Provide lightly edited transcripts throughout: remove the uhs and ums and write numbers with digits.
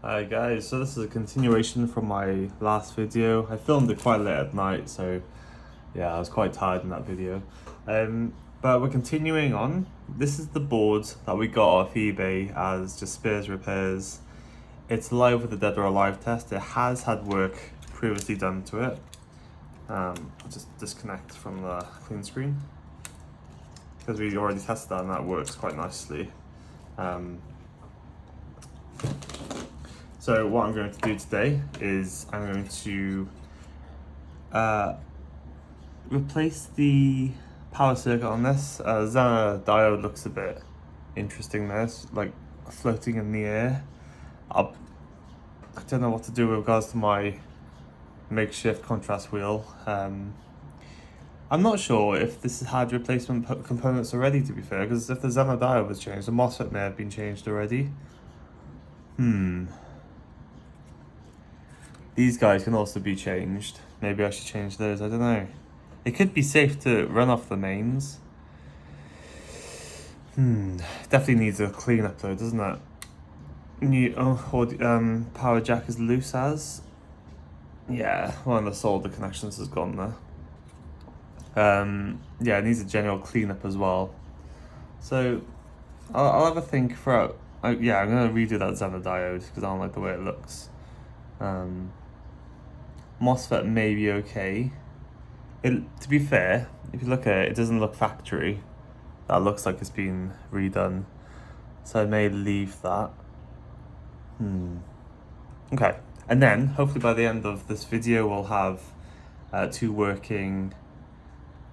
Hi guys, so this is a continuation from my last video. I filmed it quite late at night, so yeah, I was quite tired in that video. But we're continuing on. This is the board that we got off eBay as just spares repairs. It's live with the Dead or Alive test. It has had work previously done to it. I'll just disconnect from the clean screen because we already tested that and that works quite nicely. So what I'm going to do today is I'm going to replace the power circuit on this. Xana diode looks a bit interesting there, it's like floating in the air. I don't know what to do with regards to my makeshift contrast wheel. I'm not sure if this had replacement components already, to be fair, because if the Xana diode was changed, the MOSFET may have been changed already. These guys can also be changed. Maybe I should change those, I don't know. It could be safe to run off the mains. Definitely needs a cleanup though, doesn't it? New power jack is loose as. Yeah, one of the solder connections has gone there. Yeah, it needs a general cleanup as well. So I'll have a think throughout. Yeah, I'm gonna redo that Xana diode because I don't like the way it looks. MOSFET may be okay. To be fair, if you look at it, it doesn't look factory. That looks like it's been redone. So I may leave that. Okay, and then hopefully by the end of this video we'll have two working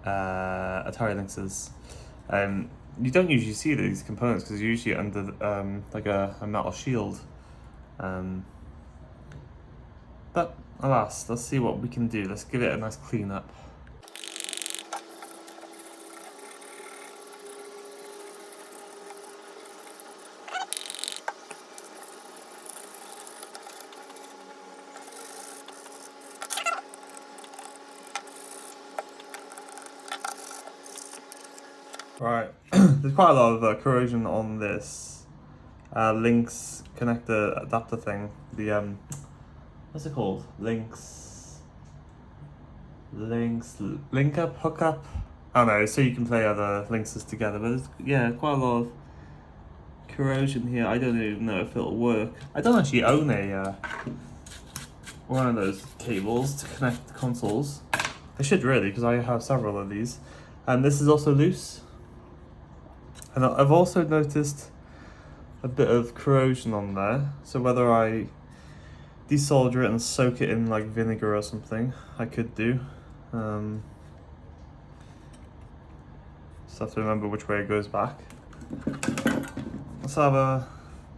Atari Lynxes. You don't usually see these components because they're usually under like a metal shield. But alas, let's see what we can do. Let's give it a nice clean up. Right, there's quite a lot of corrosion on this Lynx connector adapter thing. The what's it called? Lynx link up, hook up. I don't know, so you can play other Lynxes together. But there's, yeah, quite a lot of corrosion here. I don't even know if it'll work. I don't actually own a one of those cables to connect the consoles. I should really, because I have several of these. And this is also loose. And I've also noticed a bit of corrosion on there. So whether I desolder it and soak it in like vinegar or something, I could do. Just have to remember which way it goes back. Let's have a.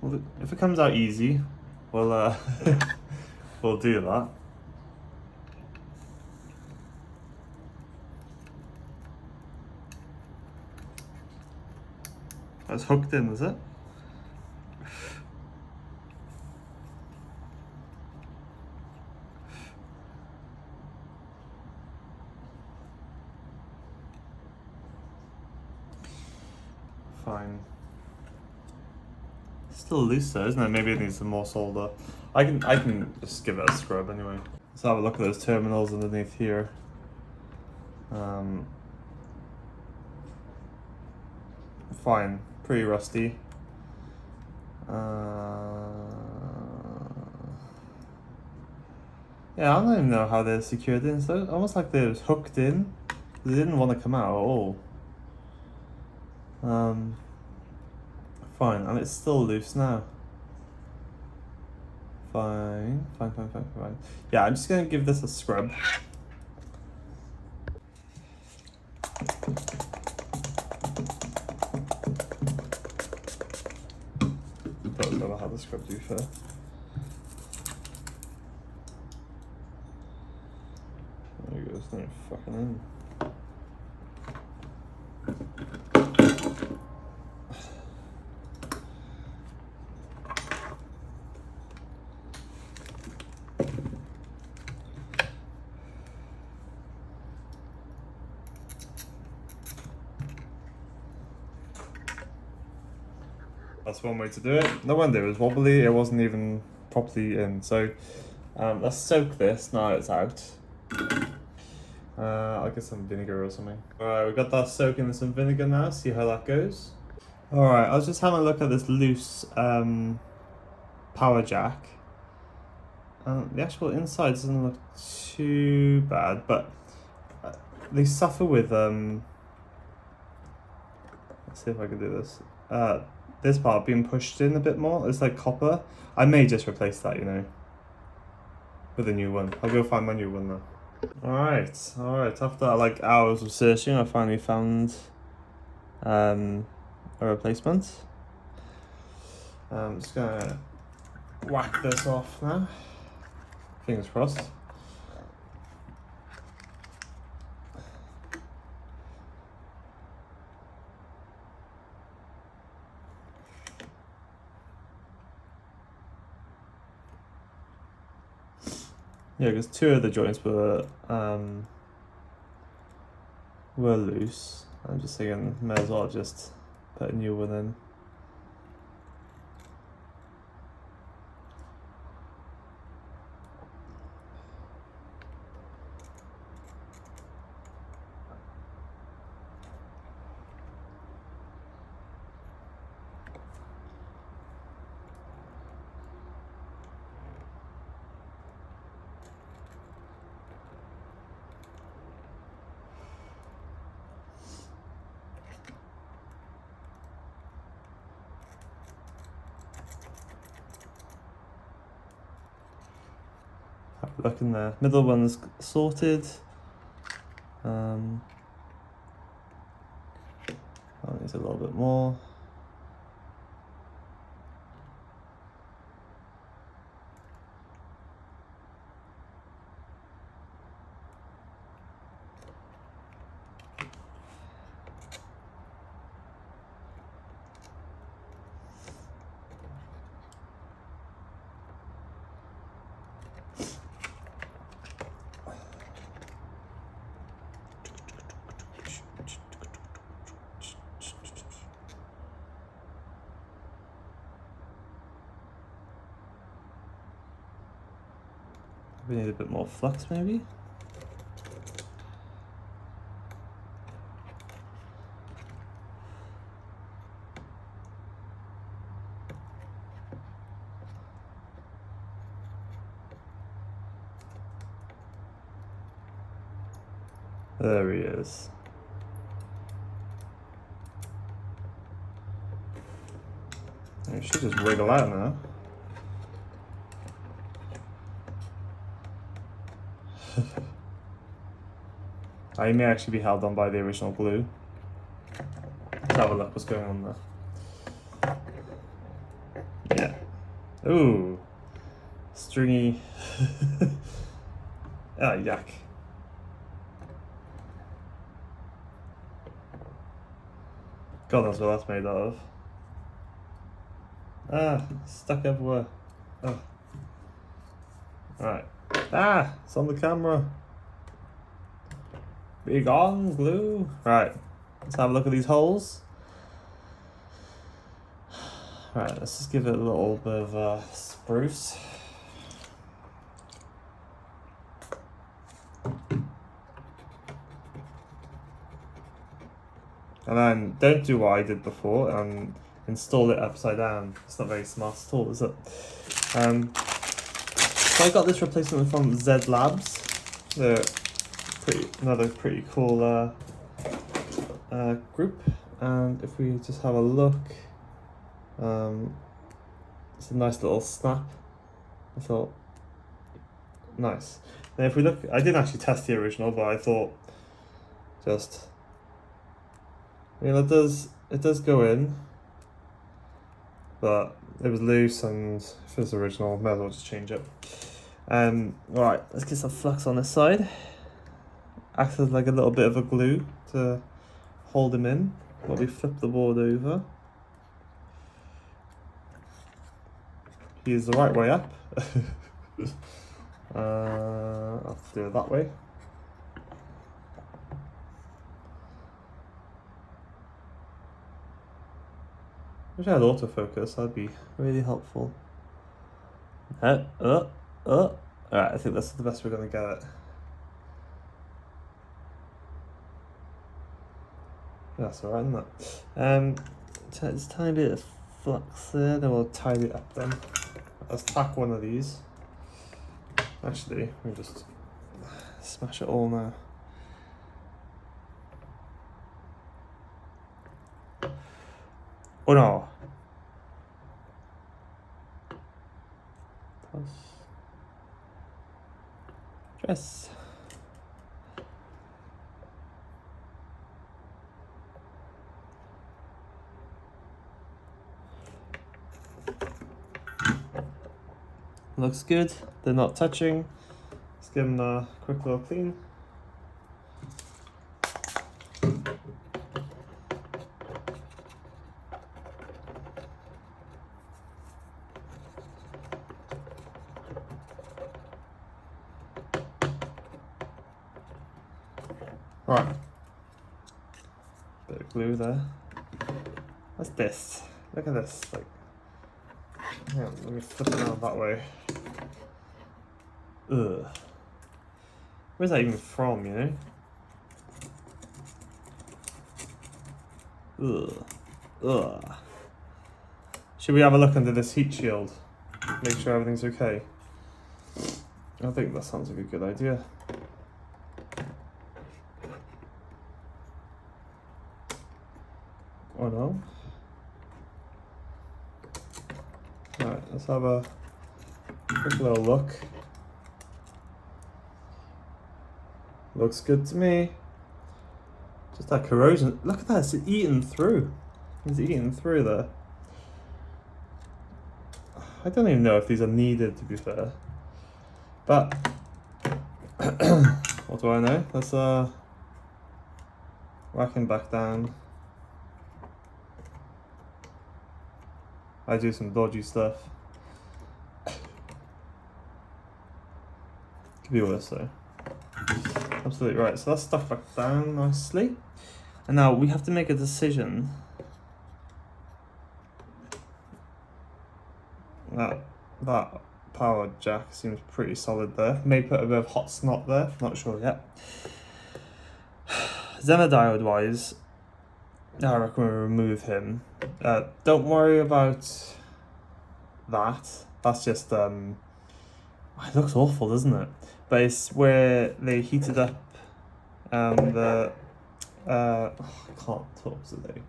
Well, if it comes out easy, we'll we'll do that. That's hooked in, is it? Fine. Still loose though, isn't it? Maybe it needs some more solder. I can just give it a scrub anyway. Let's have a look at those terminals underneath here. Fine, pretty rusty. Yeah, I don't even know how they're secured in. So almost like they're hooked in. They didn't want to come out at all. Fine, and it's still loose now. Fine. Yeah, I'm just gonna give this a scrub. Don't know how the scrub do fair. There you go, it's not fucking in. That's one way to do it. No wonder it was wobbly. It wasn't even properly in. So let's soak this now it's out. I'll get some vinegar or something. Alright, we've got that soaking in some vinegar now, see how that goes. Alright, I was just having a look at this loose power jack. The actual inside doesn't look too bad, but they suffer with let's see if I can do this. This part being pushed in a bit more. It's like copper. I may just replace that, you know, with a new one. I'll go find my new one now. Alright. After like hours of searching, I finally found a replacement. I'm just gonna whack this off now. Fingers crossed. Yeah, because two of the joints were loose. I'm just thinking, may as well just put a new one in. Look in the middle one's sorted. That needs a little bit more. We need a bit more flux, maybe. There he is. It should just wiggle out now. I may actually be held on by the original glue. Let's have a look what's going on there. Yeah. Ooh. Stringy. Ah, yuck. God knows what that's made out of. Ah, stuck everywhere. Oh. Alright. Ah, it's on the camera. Be gone, glue. Right, let's have a look at these holes. Right, let's just give it a little bit of spruce. And then don't do what I did before and install it upside down. It's not very smart at all, is it? So I got this replacement from Z Labs. They're another pretty cool group. And if we just have a look, it's a nice little snap. I thought, nice. Then if we look, I didn't actually test the original, but I thought just, you know, it does go in, but it was loose, and if it's original, might as well just change it. Right, let's get some flux on this side. Acts as like a little bit of a glue to hold them in while we flip the board over. He's the right way up. I'll have to do it that way. Wish I had autofocus, that'd be really helpful. Alright, I think that's the best we're gonna get it. That's alright, isn't it? There's a tiny bit of flux there, then we'll tidy it up then. Let's tack one of these. Actually, we just smash it all now. Oh no! Dress. Looks good. They're not touching. Let's give them a quick little clean. Right. Bit of glue there. What's this? Look at this. Like, yeah, let me flip it around that way. Ugh. Where's that even from, you know? Ugh. Ugh. Should we have a look under this heat shield? Make sure everything's okay. I think that sounds like a good idea. Oh no. Alright, let's have a quick little look. Looks good to me. Just that corrosion. Look at that, it's eating through. It's eating through there. I don't even know if these are needed, to be fair. But what do I know? Let's whack him back down. I do some dodgy stuff. Could be worse though. Absolutely right. So that's stuck back down nicely. And now we have to make a decision. That power jack seems pretty solid there. May put a bit of hot snot there, not sure yet. Xenodiode wise, I reckon we remove him. Don't worry about that. That's just it looks awful, doesn't it? But it's where they heated up I can't talk today.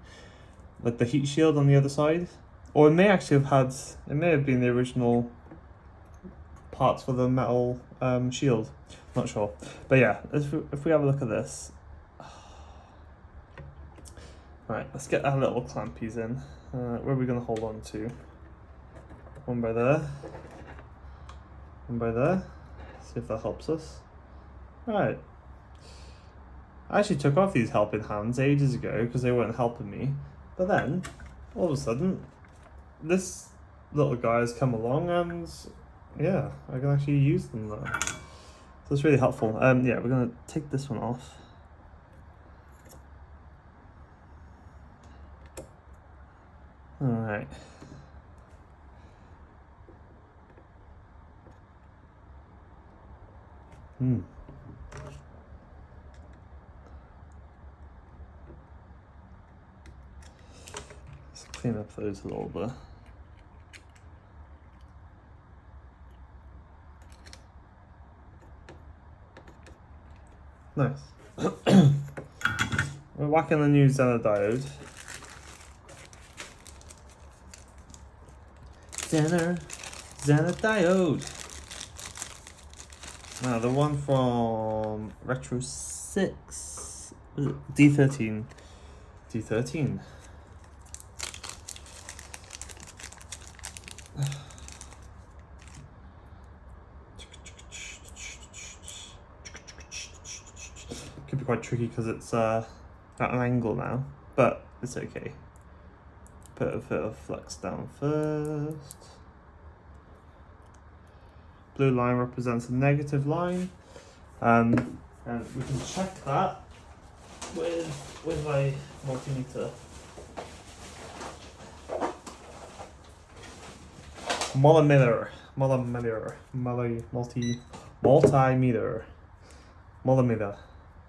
Like the heat shield on the other side. Or it may actually have it may have been the original parts for the metal shield. Not sure. But yeah, if we have a look at this. Right, let's get our little clampies in. Where are we going to hold on to? One by there. One by there. See if that helps us. Right. I actually took off these helping hands ages ago because they weren't helping me. But then, all of a sudden, this little guy has come along and yeah, I can actually use them there. So it's really helpful. Yeah, we're going to take this one off. Alright. Let's clean up those a little bit. Nice. We're whacking the new Xenodiode. Xenodiode. Now the one from Retro 6, was it D13? D13. Could be quite tricky because it's at an angle now, but it's okay. Put a bit of flux down first. Blue line represents a negative line, and we can check that with my multimeter. Multimeter. multimeter.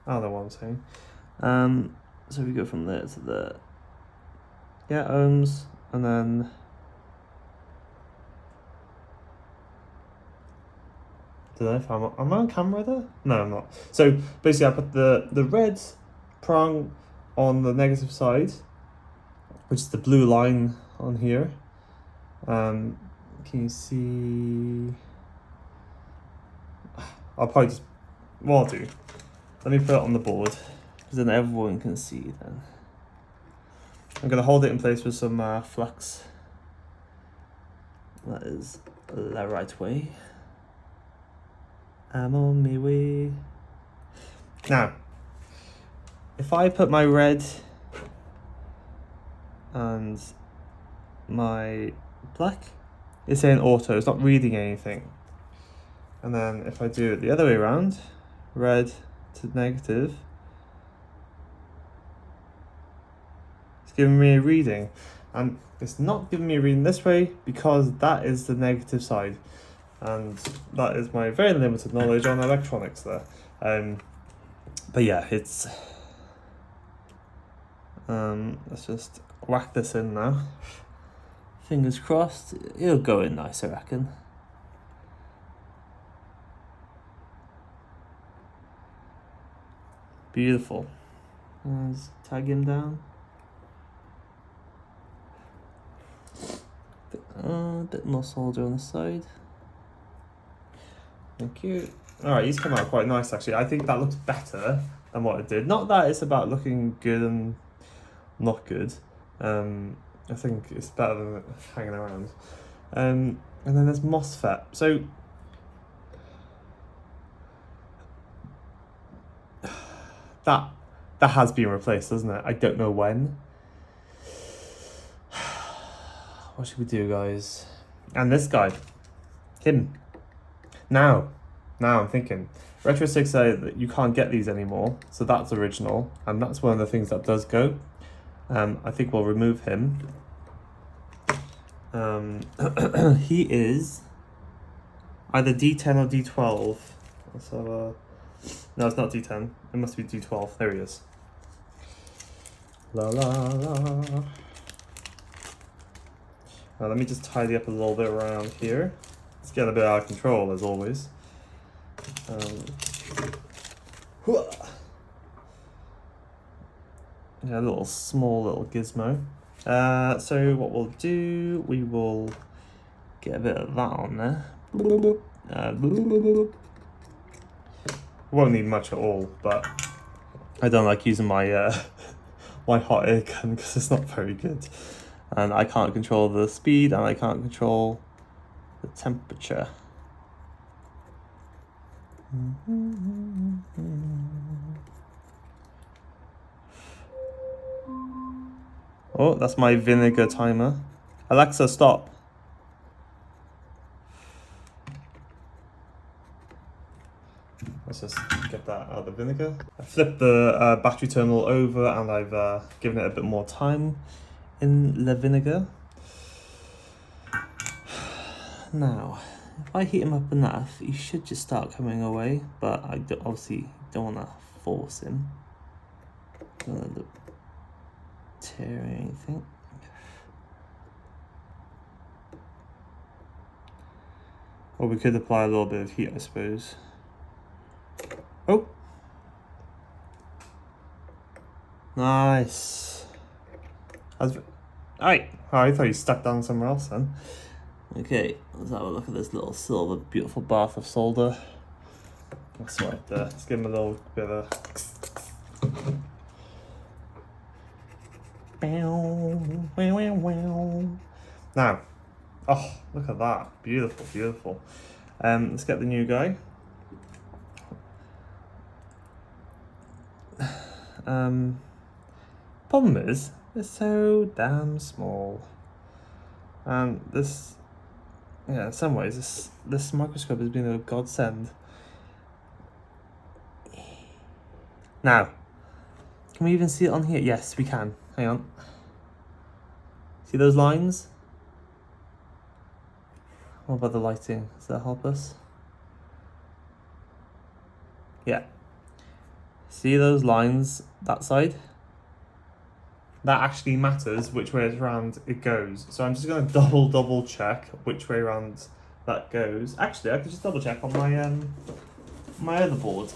I don't know what I'm saying. So we go from there to there. Yeah, ohms, and then am I on camera there? No, I'm not. So basically, I put the red prong on the negative side, which is the blue line on here. Can you see? I'll probably just, what I'll do, let me put it on the board, because then everyone can see then. I'm going to hold it in place with some flux. That is the right way. I'm on my way. Now, if I put my red and my black, it's saying auto, it's not reading anything. And then if I do it the other way around, red to negative, it's giving me a reading. And it's not giving me a reading this way because that is the negative side. And that is my very limited knowledge on electronics there. But yeah, it's... let's just whack this in now. Fingers crossed, it'll go in nice, I reckon. Beautiful. Let's tag him down. A bit more solder on the side. Thank you. Alright, he's come out quite nice actually. I think that looks better than what it did. Not that it's about looking good and not good. I think it's better than hanging around. And then there's MOSFET. So that has been replaced, doesn't it? I don't know when. What should we do, guys? And this guy, him. Now I'm thinking, Retro 6 say that you can't get these anymore, so that's original, and that's one of the things that does go. I think we'll remove him. He is either D10 or D12. Let's have a... No, it's not D10. It must be D12. There he is. La la la. Now, let me just tidy up a little bit around here. It's getting a bit out of control, as always. Yeah, a small little gizmo. So what we'll do, we will get a bit of that on there. Won't need much at all, but I don't like using my my hot air gun because it's not very good. And I can't control the speed and I can't control the temperature. Oh, that's my vinegar timer. Alexa, stop. Let's just get that out of the vinegar. I flipped the battery terminal over and I've given it a bit more time in the vinegar. Now, if I heat him up enough, he should just start coming away, but I obviously don't want to force him. Don't end up tearing anything. Or we could apply a little bit of heat, I suppose. Oh! Nice! Alright, I thought you stuck down somewhere else then. Okay, let's have a look at this little silver, beautiful bath of solder. That's right there. Let's give him a little bit of Now, oh, look at that. Beautiful, beautiful. Let's get the new guy. Problem is, it's so damn small. And this, yeah, in some ways, this microscope has been a godsend. Now, can we even see it on here? Yes, we can. Hang on. See those lines? What about the lighting? Does that help us? Yeah. See those lines that side? That actually matters which way around it goes. So I'm just gonna double check which way around that goes. Actually, I could just double check on my my other board.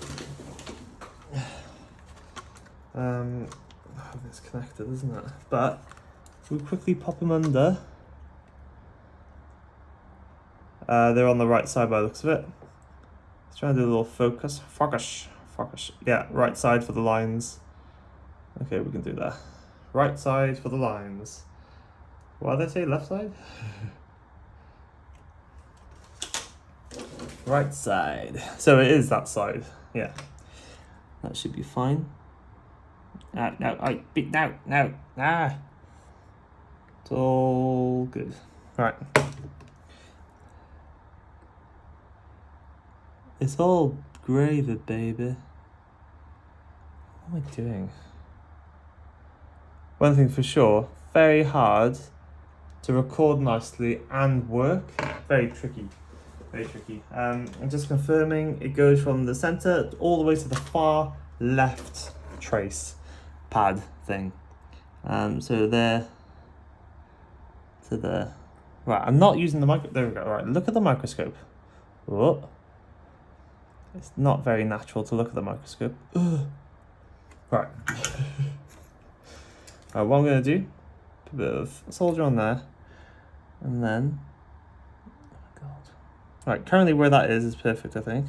It's connected, isn't it? But we'll quickly pop them under. They're on the right side by the looks of it. Let's try and do a little focus. Focus. Yeah, right side for the lines. Okay, we can do that. Right side for the lines. Why did I say left side? Right side. So it is that side. Yeah. That should be fine. No. It's all good. Right. It's all gravy, baby. What am I doing? One thing for sure, very hard to record nicely and work. Very tricky. I'm just confirming it goes from the center all the way to the far left trace pad thing. So there to the right. I'm not using the micro. There we go. Right, look at the microscope. Whoa. It's not very natural to look at the microscope. Ugh. Right. Right. What I'm gonna do? Put a bit of solder on there, and then. Oh God. Right. Currently, where that is perfect. I think.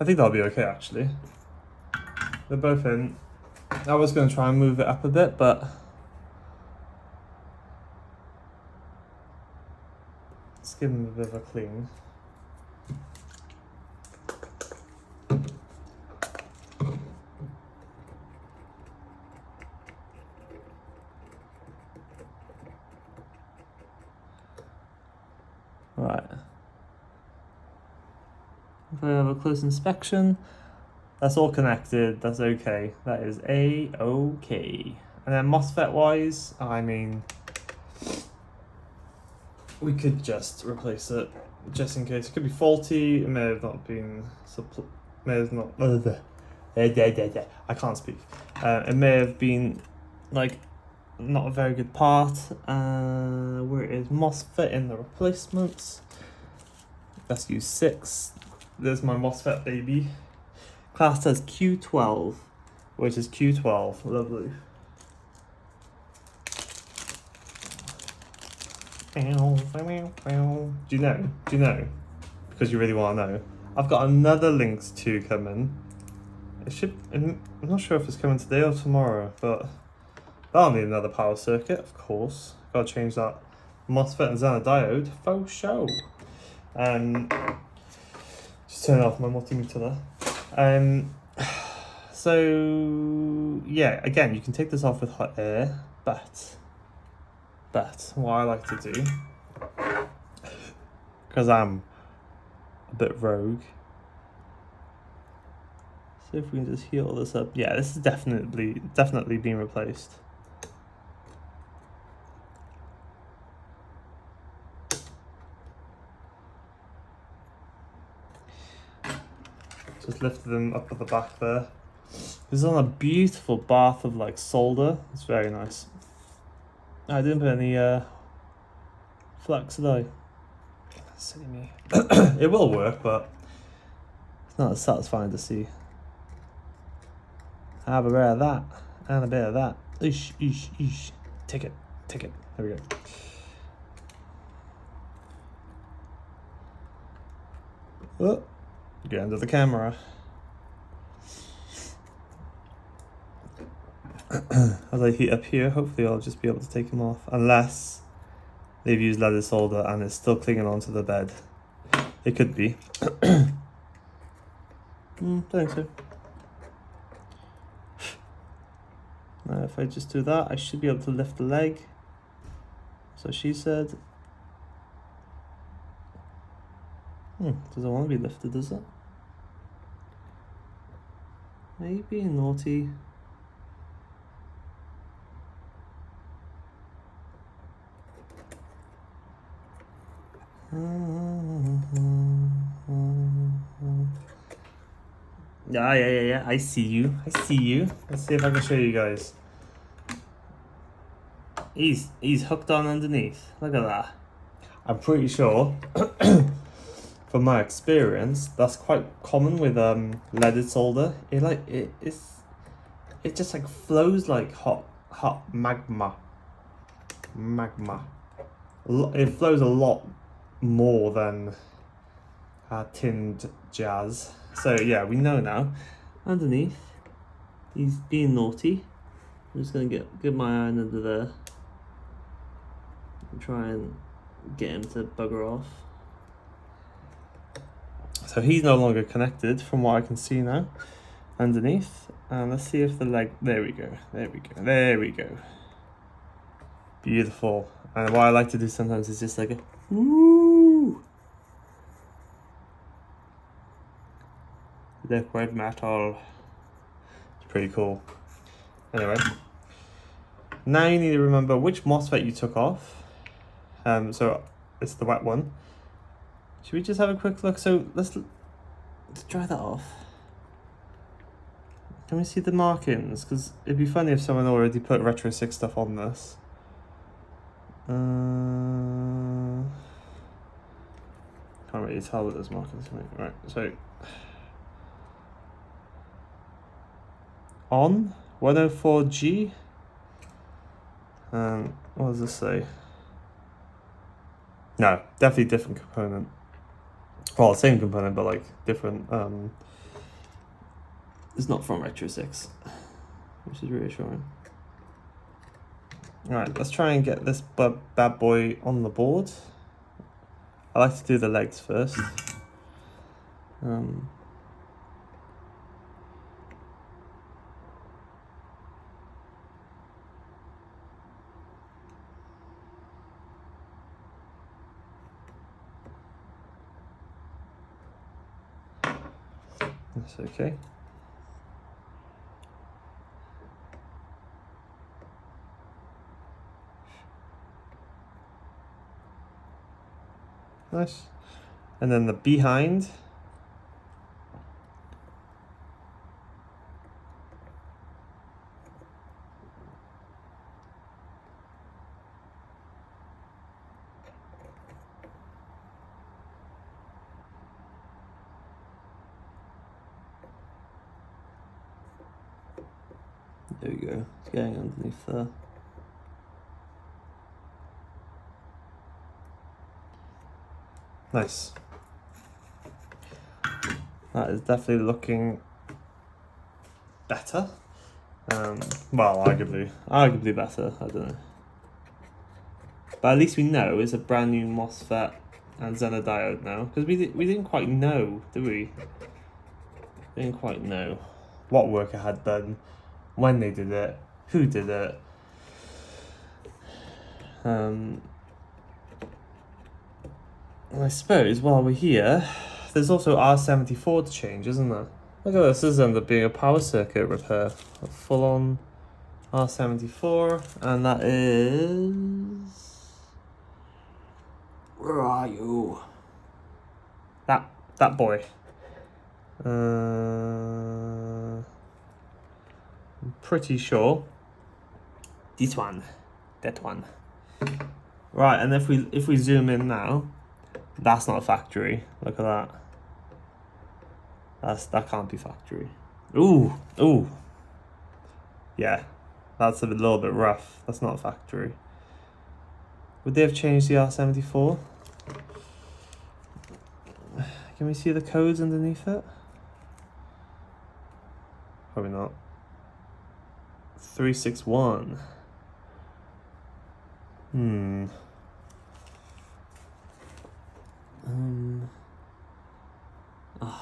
I think that'll be okay actually. They're both in. I was going to try and move it up a bit, but let's give them a bit of a clean. Right. If I have a close inspection, that's all connected, that's okay. That is A-okay. And then MOSFET wise, I mean, we could just replace it, just in case. It could be faulty, it may have not been, I can't speak. It may have been, like, not a very good part. Where it is MOSFET in the replacements. Let's use 6. There's my MOSFET baby. Classed as Q12, which is Q12. Lovely. Do you know? Because you really want to know. I've got another Lynx 2 coming. I'm not sure if it's coming today or tomorrow, but that'll need another power circuit, of course. Got to change that MOSFET and Zener diode for show. Just turn off my multimeter there. So yeah, again, you can take this off with hot air, but what I like to do, because I'm a bit rogue, see if we can just heat all this up. Yeah, this is definitely being replaced. Just lifted them up at the back there. This is on a beautiful bath of like solder. It's very nice. I didn't put any flux, did I? Silly me. It will work, but it's not as satisfying to see. Have a bit of that and a bit of that. Eesh. Take it. There we go. Oh, get under the camera. As I heat up here, hopefully I'll just be able to take them off, unless they've used leaded solder and it's still clinging onto the bed. It could be. I think so. Now if I just do that, I should be able to lift the leg. So she said. Doesn't want to be lifted, does it? Maybe naughty. Yeah. I see you. Let's see if I can show you guys. He's hooked on underneath. Look at that. I'm pretty sure, from my experience, that's quite common with leaded solder. It just like flows like hot magma. It flows a lot more than tinned jazz. So yeah, we know now. Underneath, he's being naughty. I'm just gonna get my eye under there and try and get him to bugger off. So he's no longer connected from what I can see now. Underneath, and let's see if the leg. There we go. Beautiful. And what I like to do sometimes is just like a woo. Liquid metal. It's pretty cool. Anyway, now you need to remember which MOSFET you took off. So it's the wet one. Should we just have a quick look? So let's dry that off. Can we see the markings? Because it'd be funny if someone already put Retro 6 stuff on this. Can't really tell what those markings are. Right, so on 104G. What does this say? No, definitely different component. Well, same component, but like different. It's not from Retro 6, which is reassuring. Alright, let's try and get this bad boy on the board. I like to do the legs first. That's okay. Nice. And then the behind. There we go. It's going underneath there. Nice. That is definitely looking better. Well, arguably better. I don't know. But at least we know it's a brand new MOSFET and Zener diode now, because we didn't quite know, did we? We didn't quite know what work it had done, when they did it, who did it. I suppose while we're here, there's also R74 to change, isn't there? Look at this. This ends up being a power circuit repair, a full-on R74, and that is. Where are you? That boy. I'm pretty sure. This one, that one. Right, and if we zoom in now, that's not a factory. Look at that. That can't be factory. Ooh. Yeah, that's a little bit rough. That's not a factory. Would they have changed the R74? Can we see the codes underneath it? Probably not. 361.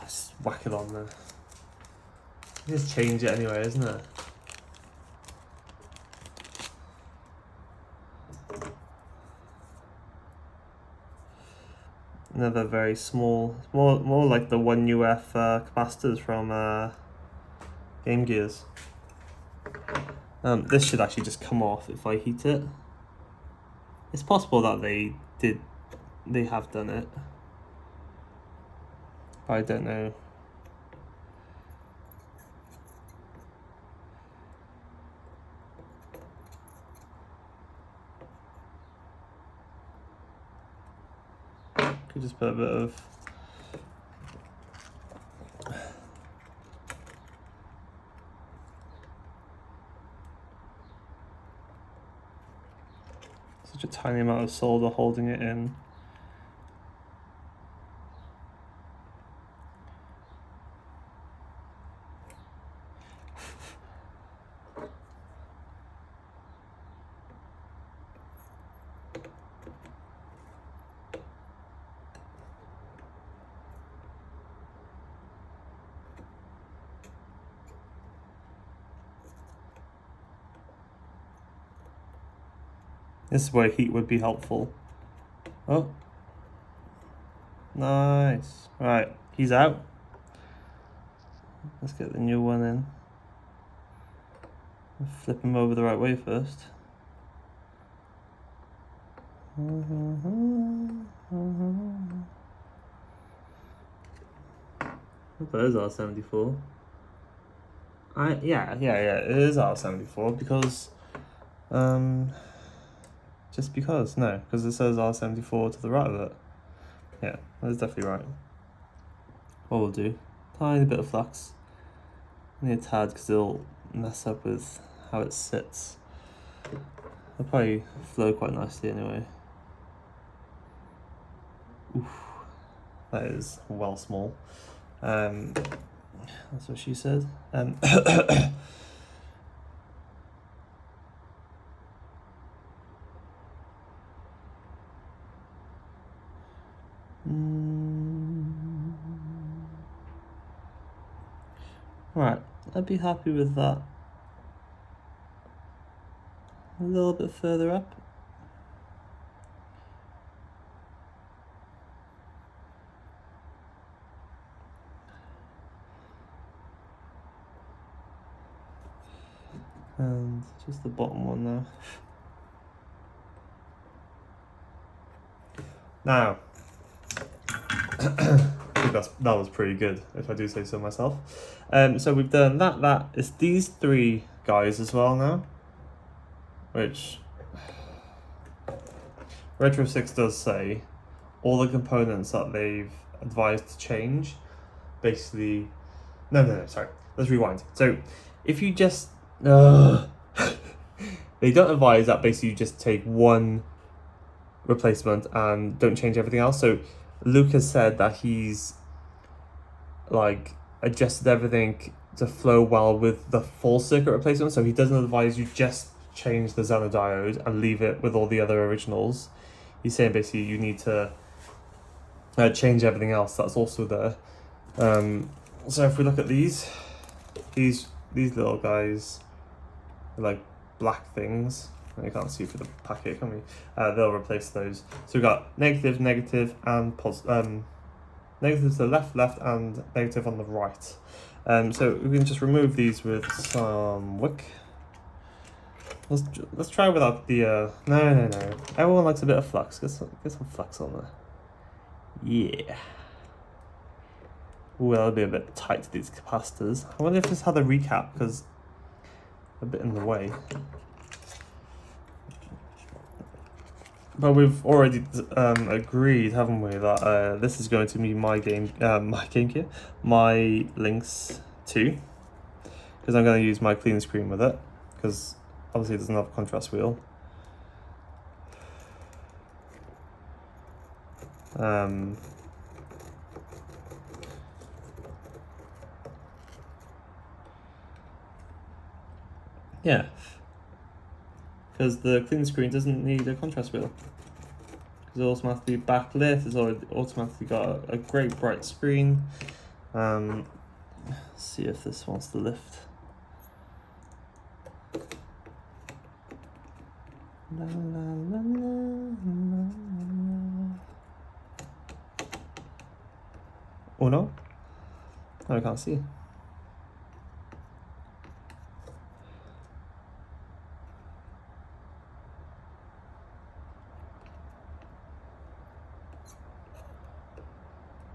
Just whack it on there. Just change it anyway, isn't it? Another very small, more like the 1UF capacitors from Game Gears. This should actually just come off if I heat it. It's possible that they have done it, but I don't know. Could just put a bit of such a tiny amount of solder holding it in. This is where heat would be helpful. Oh. Nice. Right, he's out. Let's get the new one in. Flip him over the right way first. That is R74. Yeah, it is R74 because just because, no, because it says R74 to the right of it. Yeah, that's definitely right. What we'll do, tiny bit of flux. Only a tad because it'll mess up with how it sits. It'll probably flow quite nicely anyway. Oof, that is well small. That's what she said. Right, I'd be happy with that. A little bit further up. And just the bottom one now. Now, I think that was pretty good, if I do say so myself. So we've done that. It's these three guys as well now, which Retro 6 does say all the components that they've advised to change, basically, no, sorry, let's rewind. So if you just, they don't advise that basically you just take one replacement and don't change everything else. So Luke has said that he's like adjusted everything to flow well with the full circuit replacement, so he doesn't advise you just change the Xenon diode and leave it with all the other originals. He's saying basically you need to change everything else that's also there. So if we look at these little guys, like black things, you can't see through the packet, can we? They'll replace those. So we've got negative, and positive. Negative to the left, and negative on the right. So we can just remove these with some wick. Let's try without the. No. Everyone likes a bit of flux. Get some flux on there. Yeah. Ooh, that'll be a bit tight to these capacitors. I wonder if this had a recap because a bit in the way. But we've already agreed, haven't we, that this is going to be my Lynx 2, because I'm going to use my clean screen with it, because obviously it doesn't have a contrast wheel. Yeah, because the clean screen doesn't need a contrast wheel, because it's automatically backlit. It's already automatically got a great bright screen. see if this wants to lift. La, la, la, la, la. Oh no? Oh, I can't see.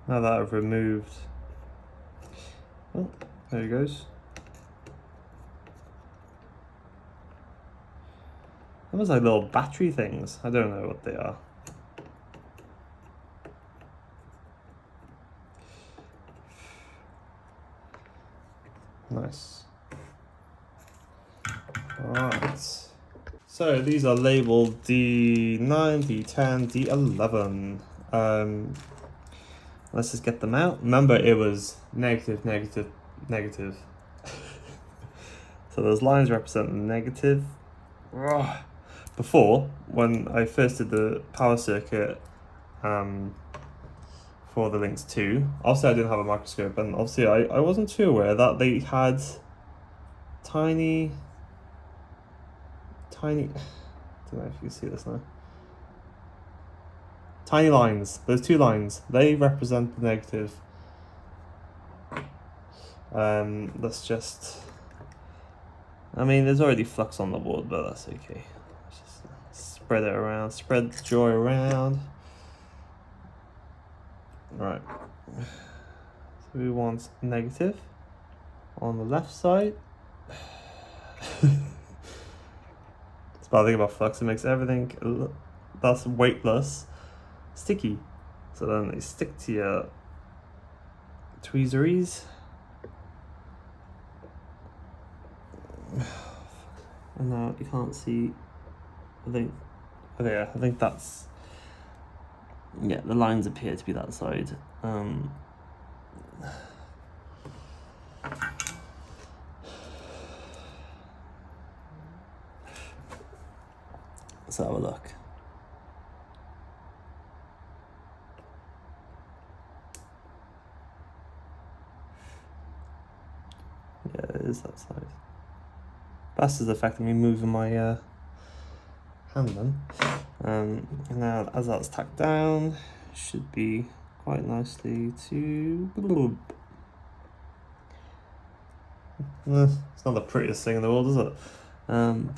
Now that I've removed, oh, there he goes. Almost like little battery things. I don't know what they are. Nice. Alright. So these are labeled D9, D10, D11. Let's just get them out. Remember, it was negative, negative, negative. So those lines represent the negative. Ugh. Before, when I first did the power circuit for the Lynx 2, obviously I didn't have a microscope, and obviously I wasn't too aware that they had tiny, I don't know if you can see this now. Tiny lines, those two lines, they represent the negative. Let's just, I mean, there's already flux on the board, but that's okay. Let's just spread it around, spread the joy around. Right, so we want negative on the left side. It's bad thing about flux, it makes everything that's weightless sticky. So then they stick to your tweezeries. And now you can't see, I think, oh yeah, I think that's, yeah, the lines appear to be that side. Let's have a look. Yeah, it is that side. That's just affecting me moving my hand then. And now as that's tacked down, should be quite nicely to... It's not the prettiest thing in the world, is it? And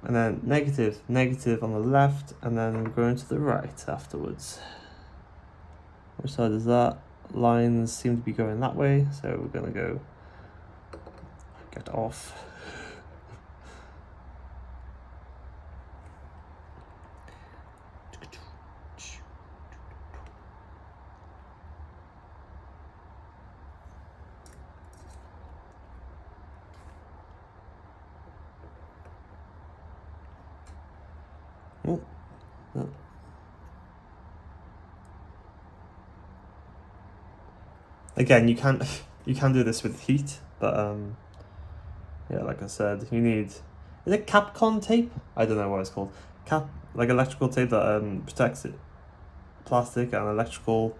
then negative, negative on the left, and then we're going to the right afterwards. Which side is that? Lines seem to be going that way, so we're going to go get off. Oh, no. Again, you can do this with heat, but yeah, like I said, you need, is it Capcom tape? I don't know what it's called. Like electrical tape that protects it, plastic and electrical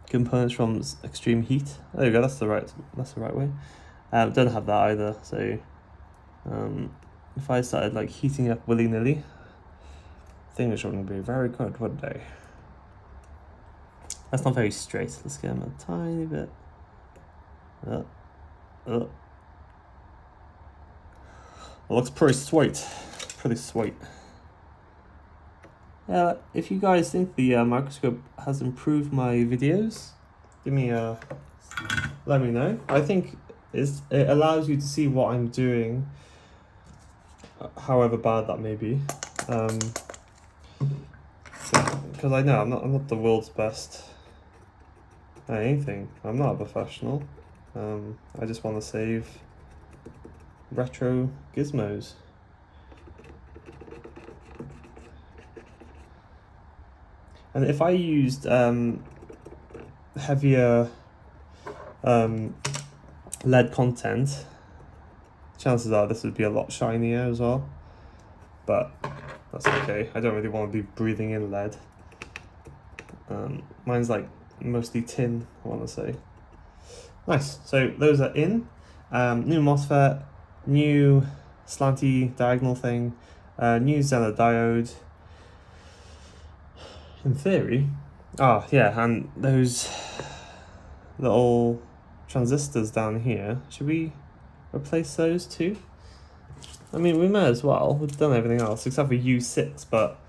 components from extreme heat. There you go. That's the right way. Don't have that either. So if I started like heating up willy-nilly, things wouldn't be very good, would they? That's not very straight. Let's get them a tiny bit. It looks pretty sweet. Pretty sweet. Yeah, if you guys think the microscope has improved my videos, give me let me know. I think it allows you to see what I'm doing, however bad that may be. Because I know I'm not the world's best at anything. I'm not a professional. I just want to save retro gizmos. And if I used heavier lead content, chances are this would be a lot shinier as well. But that's okay. I don't really want to be breathing in lead. Mine's like mostly tin, I want to say. Nice. So those are in. New MOSFET, new slanty diagonal thing, new Zener diode. In theory. Oh, yeah, and those little transistors down here. Should we replace those too? I mean, we may as well. We've done everything else except for U6, but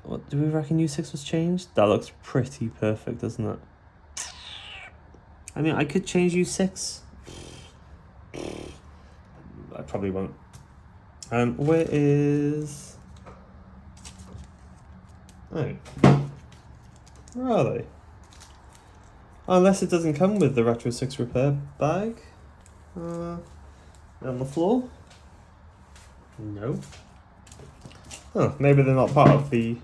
what do we reckon U6 was changed? That looks pretty perfect, doesn't it? I mean, I could change U6. I probably won't. Where is... Oh. Where are they? Unless it doesn't come with the Retro 6 repair bag. On the floor? No. Oh, maybe they're not part of the...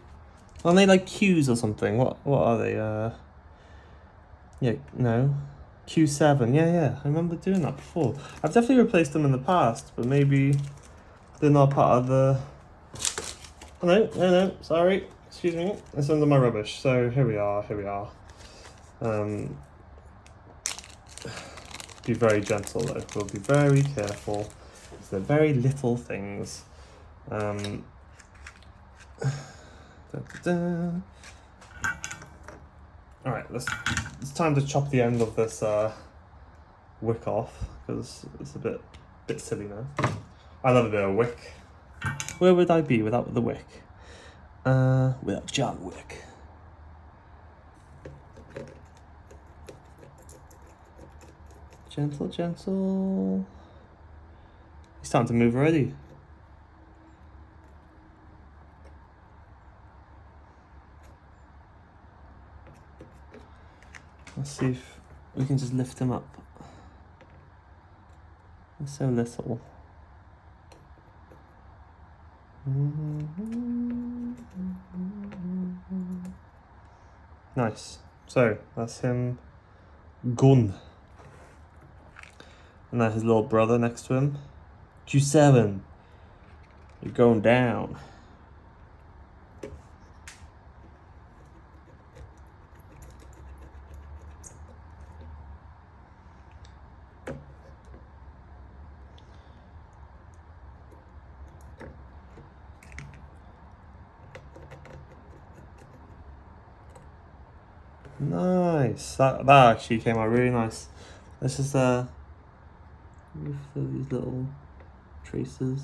Aren't they like Qs or something? What are they? Yeah, no. Q7, yeah. I remember doing that before. I've definitely replaced them in the past, but maybe they're not part of the... Oh, no, sorry. Excuse me. It's under my rubbish. So here we are. Be very gentle though. We'll be very careful. They're very little things. Alright, it's time to chop the end of this wick off, because it's a bit silly now. I love a bit of wick. Where would I be without the wick? Without John Wick. Gentle. He's starting to move already. Let's see if we can just lift him up. He's so little. Nice. So that's him. Gun. And then his little brother next to him. Q7. You're going down. Nice. That actually came out really nice. Let's just fill these little traces.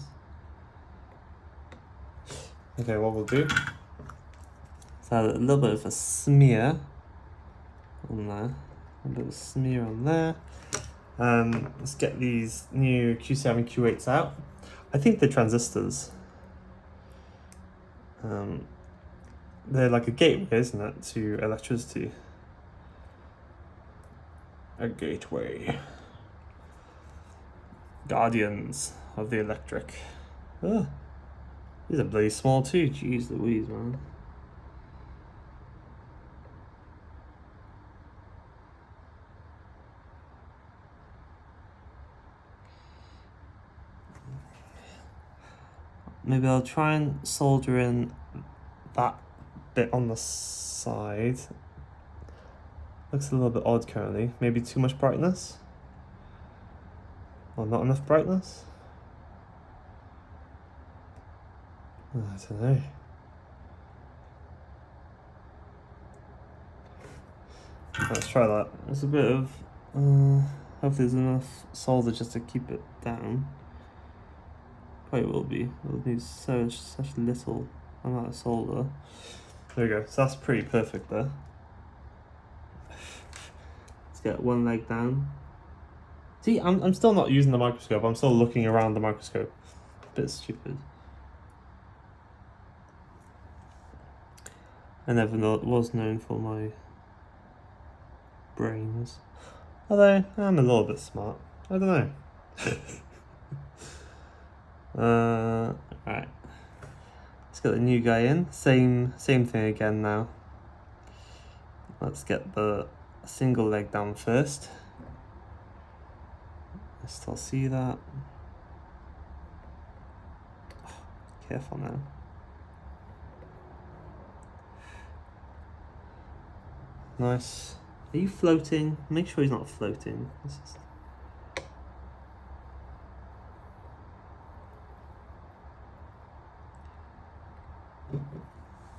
Okay, what we'll do is add a little bit of a smear on there. A bit of a smear on there. Let's get these new Q7, Q8s out. I think they're transistors. They're like a gateway, isn't it, to electricity? A gateway. Guardians of the electric. Ugh. These are bloody small too. Jeez Louise, man. Maybe I'll try and solder in that bit on the side. Looks a little bit odd currently. Maybe too much brightness? Or not enough brightness? I don't know. Let's try that. There's a bit of... hope there's enough solder just to keep it down. Probably will be. It'll need such little amount of solder. There we go. So that's pretty perfect there. Let's get one leg down. See, I'm still not using the microscope. I'm still looking around the microscope. A bit stupid. I never was known for my brains. Although, I'm a little bit smart. I don't know. Alright. Let's get the new guy in. Same thing again now. Let's get the single leg down first. I still see that. Oh, careful now. Nice. Are you floating? Make sure he's not floating.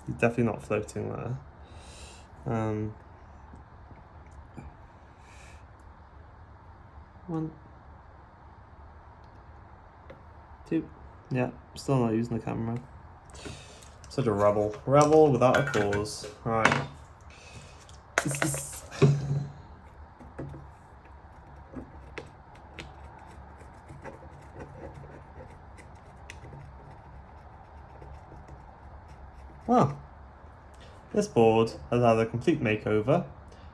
He's definitely not floating there. One, two. Yeah, still not using the camera. Such a rebel. Rebel without a cause. Right. This is... Well, this board has had a complete makeover.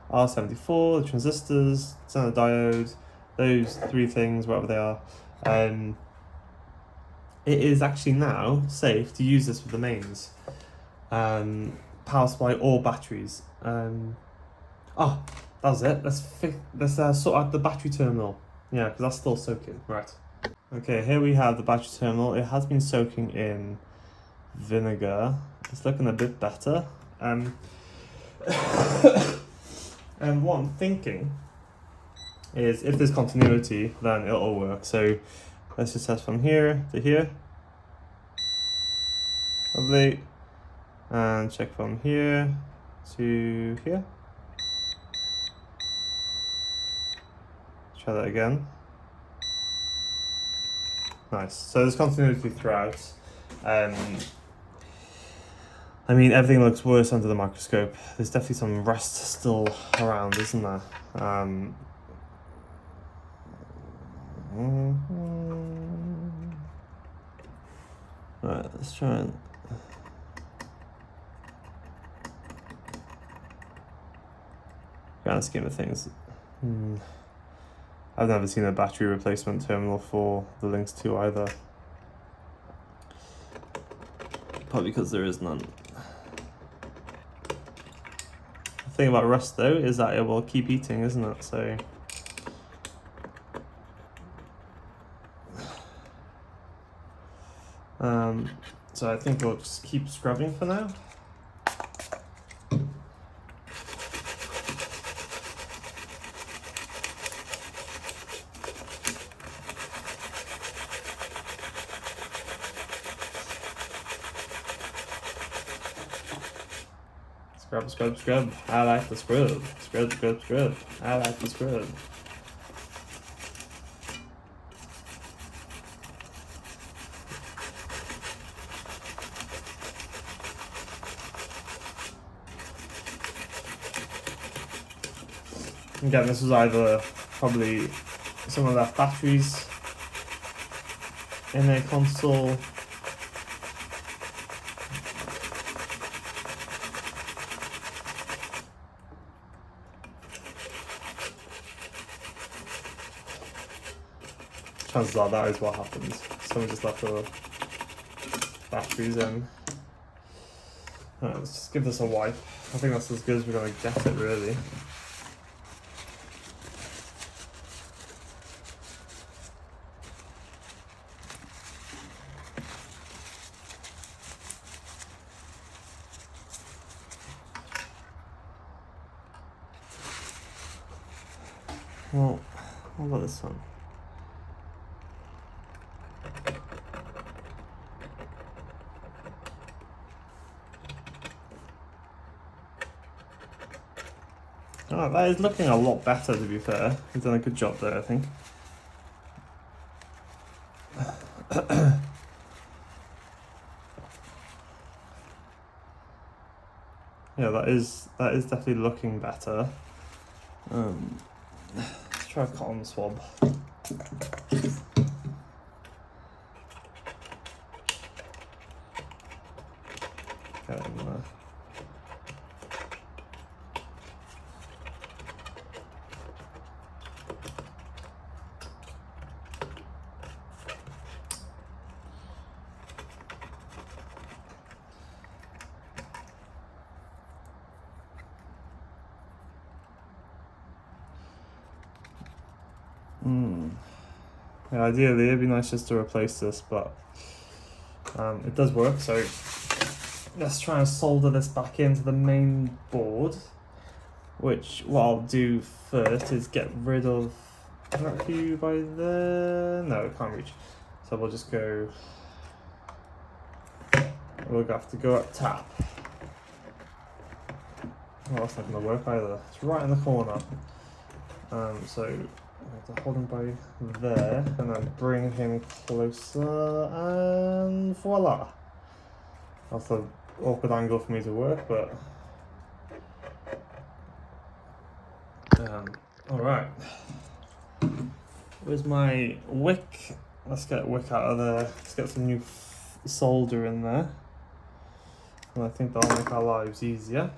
R74, the transistors, standard diode, those three things, whatever they are. It is actually now safe to use this with the mains. Power supply or batteries. Oh, that was it. Let's sort out the battery terminal. Yeah, because that's still soaking. Right. Okay, here we have the battery terminal. It has been soaking in vinegar. It's looking a bit better. And what I'm thinking is if there's continuity, then it'll work. So let's just test from here to here. Lovely. And check from here to here. Try that again. Nice. So there's continuity throughout. I mean, everything looks worse under the microscope. There's definitely some rust still around, isn't there? Right, let's try and... Grand scheme of things. I've never seen a battery replacement terminal for the Lynx 2 either. Probably because there is none. The thing about rust though is that it will keep eating, isn't it? So I think we'll just keep scrubbing for now. Scrub, scrub, scrub. I like the scrub. Scrub, scrub, scrub. I like the scrub. Again, this was either probably some of that batteries in a console. Chances are that is what happens. Someone just left the batteries in. Alright, let's just give this a wipe. I think that's as good as we're going to get it, really. Well, what about this one? Oh, that is looking a lot better, to be fair. He's done a good job there, I think. Yeah, that is definitely looking better. Let's try a cotton swab. Get it in there. Yeah, ideally it'd be nice just to replace this, but it does work, so let's try and solder this back into the main board. which what I'll do first is get rid of. Can that view by there? No, it can't reach. So we'll just go. We'll have to go up top. Oh, that's not going to work either. It's right in the corner. So I have to hold him by there and then bring him closer, and voila. That's an awkward angle for me to work, but all right. Where's my wick? Let's get wick out of there. Let's get some new solder in there, and I think that'll make our lives easier.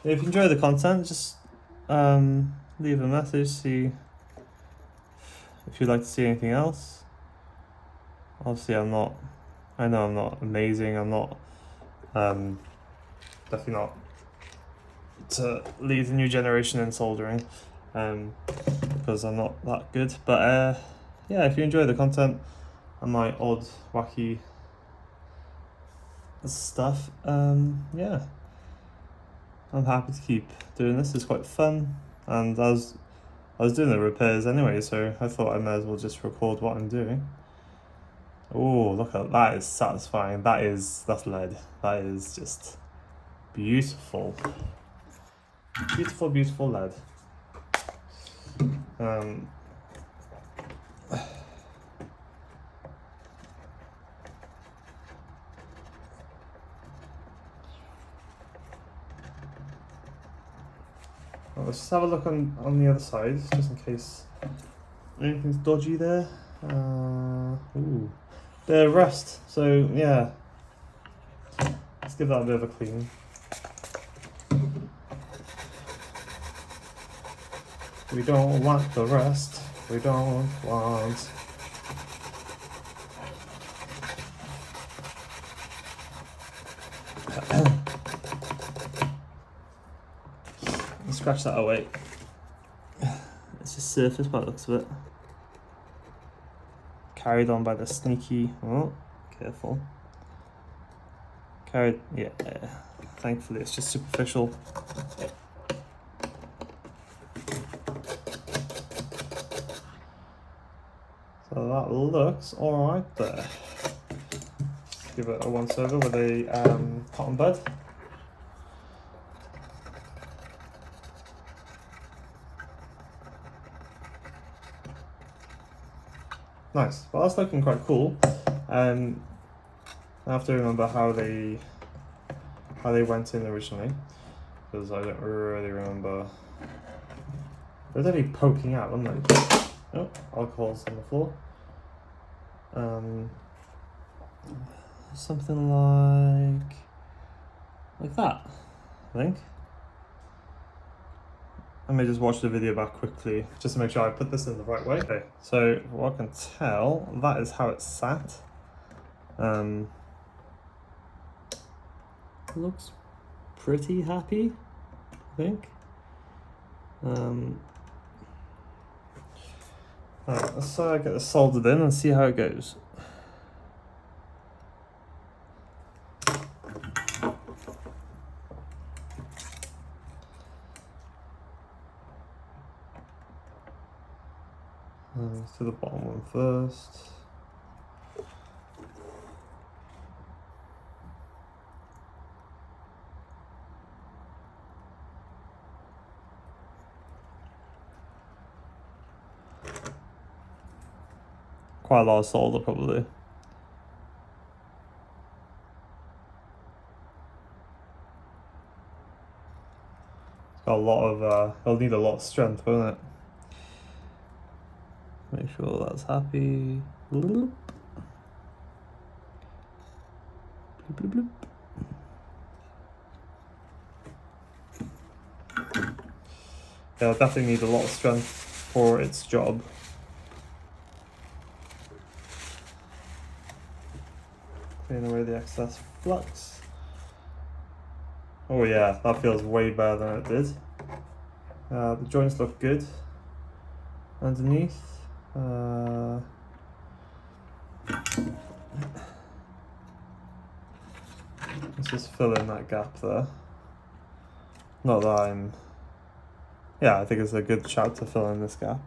If you enjoy the content, just leave a message, see if you'd like to see anything else. Obviously I know I'm not amazing, I'm not, definitely not to lead the new generation in soldering, because I'm not that good, but yeah, if you enjoy the content and my odd, wacky stuff, yeah. I'm happy to keep doing this. It's quite fun, and I was doing the repairs anyway, so I thought I might as well just record what I'm doing. Oh, look at that! Is satisfying. That's lead. That is just beautiful, beautiful, beautiful lead. Let's just have a look on the other side, just in case anything's dodgy there. Ooh, the rust. So yeah, let's give that a bit of a clean. We don't want the rust. We don't want. Scratch that away. It's just surface by the looks of it. Carried on by the sneaky. Oh, careful. Yeah. Thankfully, it's just superficial. So that looks alright there. Give it a once over with a cotton bud. Nice. Well, that's looking quite cool. I have to remember how they went in originally, because I don't really remember. They're definitely poking out, weren't they? Oh, alcohol's on the floor. Something like that, I think. I may just watch the video back quickly just to make sure I put this in the right way. Okay, so what I can tell, that is how it sat. Looks pretty happy, I think. Right, let's get this soldered in and see how it goes. Let's do the bottom one first. Quite a lot of solder, probably. It's got a lot of, it'll need a lot of strength, won't it? Make sure that's happy. Bloop. Bloop, bloop, bloop. Yeah, it'll definitely need a lot of strength for its job. Clean away the excess flux. Oh yeah, that feels way better than it did. The joints look good underneath. just fill in that gap there. Not that I'm... Yeah, I think it's a good shout to fill in this gap.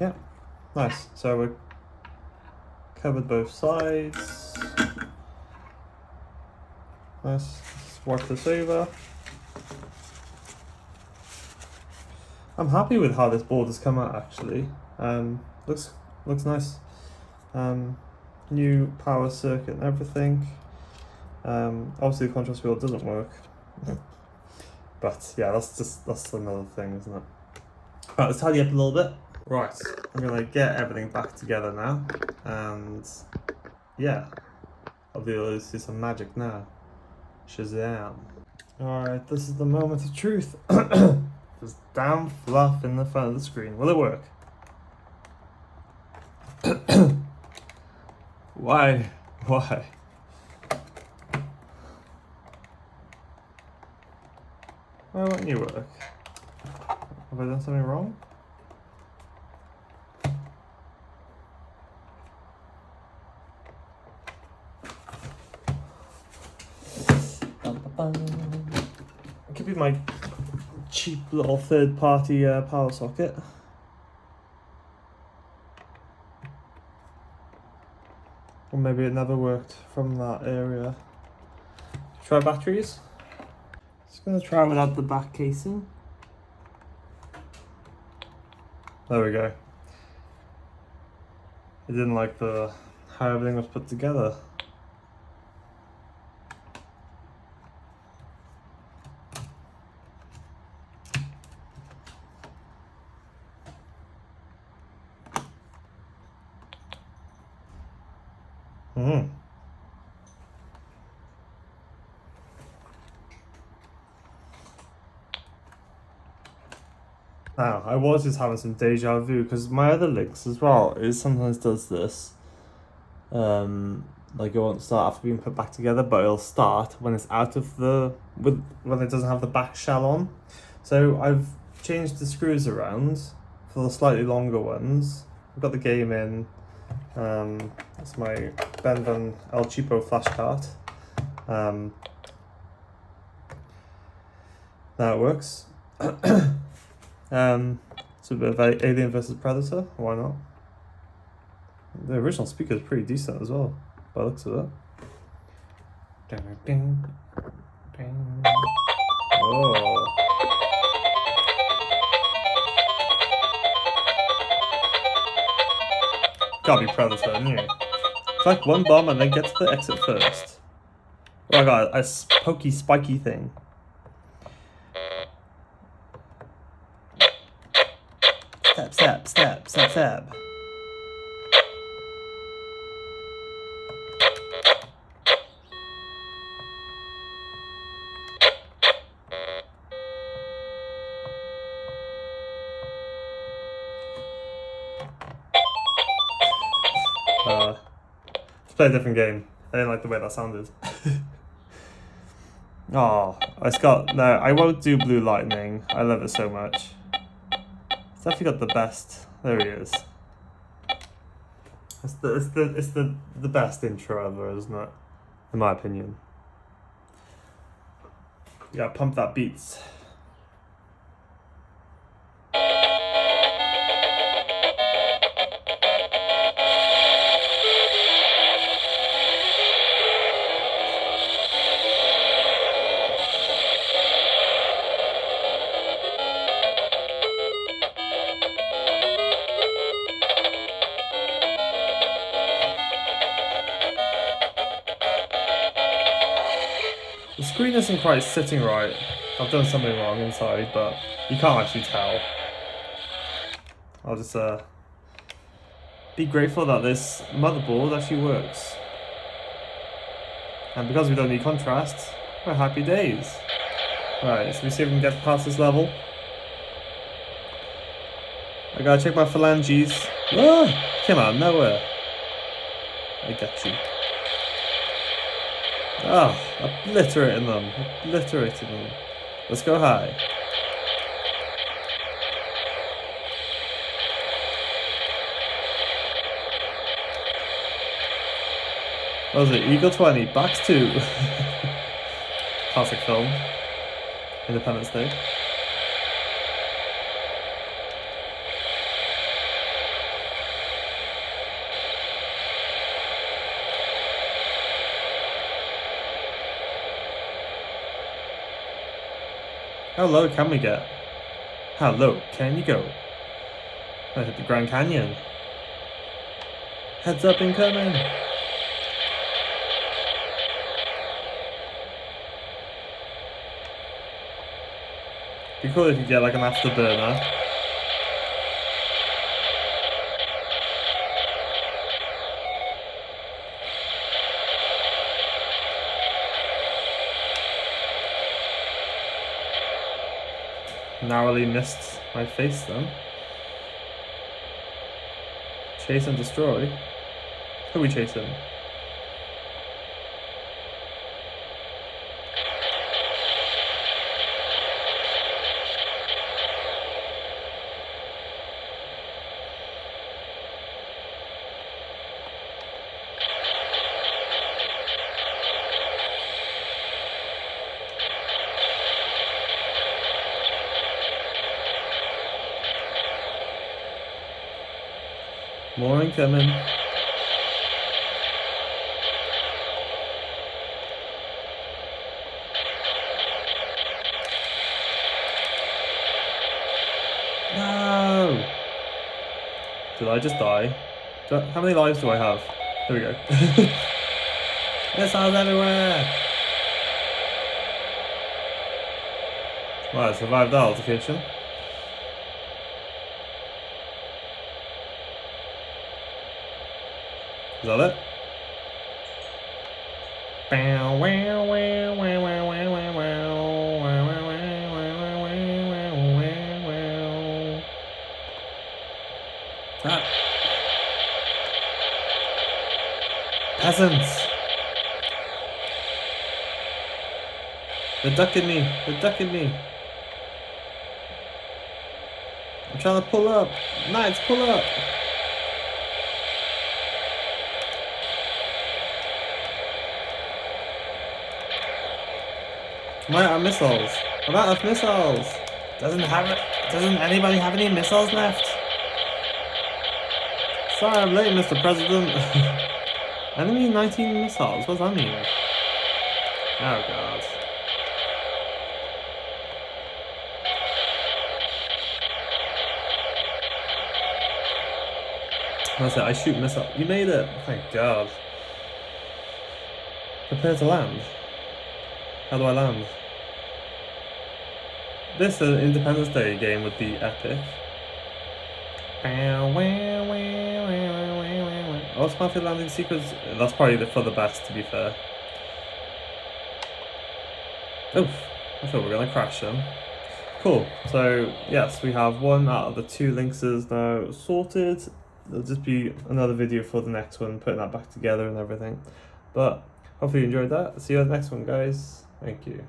Yeah, nice. So we're covered both sides. Nice. Let's wipe this over. I'm happy with how this board has come out actually. Looks nice. New power circuit and everything. Obviously the contrast wheel doesn't work. But yeah, that's another thing, isn't it? Right, let's tidy up a little bit. Right, I'm gonna get everything back together now, and yeah, I'll be able to see some magic now. Shazam! Alright, this is the moment of truth. This damn fluff in the front of the screen. Will it work? Why? Why? Why won't you work? Have I done something wrong? It could be my cheap little third-party power socket. Or maybe it never worked from that area. Try batteries. Just gonna try without the back casing. There we go. I didn't like how everything was put together. Now, I was just having some deja vu because my other Lynx as well, it sometimes does this. Like it won't start after being put back together, but it'll start when it's out of when it doesn't have the back shell on. So I've changed the screws around for the slightly longer ones. I've got the game in. It's my Ben Van El Cheapo flash cart. Now it works. It's a bit of Alien versus Predator. Why not? The original speaker is pretty decent as well, by the looks of it. Ding, ding, ding. Oh. Gotta be Predator, isn't it? Collect one bomb and then get to the exit first. Oh, I got a pokey, spiky thing. Stab. Let's play a different game. I didn't like the way that sounded. Oh, no, I won't do Blue Lightning. I love it so much. It's definitely got the best. There he is. It's the best intro ever, isn't it? In my opinion. Yeah, pump that beats. The screen isn't quite sitting right. I've done something wrong inside, but you can't actually tell. I'll just be grateful that this motherboard actually works. And because we don't need contrast, we're happy days. Right, so we see if we can get past this level. I gotta check my phalanges. Ah, came out of nowhere. I got you. Ah, obliterating them. Let's go high. What was it? Eagle 20, Backs 2. Classic film. Independence Day. How low can we get? How low can you go? I hit the Grand Canyon. Heads up incoming. Be cool if you get like an afterburner. Narrowly missed my face then. Chase and destroy. Who are we chasing? More incoming. No! Did I just die? How many lives do I have? There we go. Missiles everywhere! Well, I survived that altercation. Is that it? Ah. Peasants! They're ducking me! They're ducking me! I'm trying to pull up! Knights, pull up! I'm out of missiles. I'm out of missiles. Doesn't anybody have any missiles left? Sorry I'm late, Mr. President. Enemy 19 missiles. What does that mean? Oh god. That's it. I shoot missile. You made it. Thank god. Prepare to land. How do I land? This Independence Day game would be epic. Automatic landing sequence. That's probably for the best, to be fair. Oof. I thought we were gonna crash them. Cool. So yes, we have one out of the 2 Lynxes now sorted. There'll just be another video for the next one, putting that back together and everything. But hopefully you enjoyed that. See you on the next one, guys. Thank you.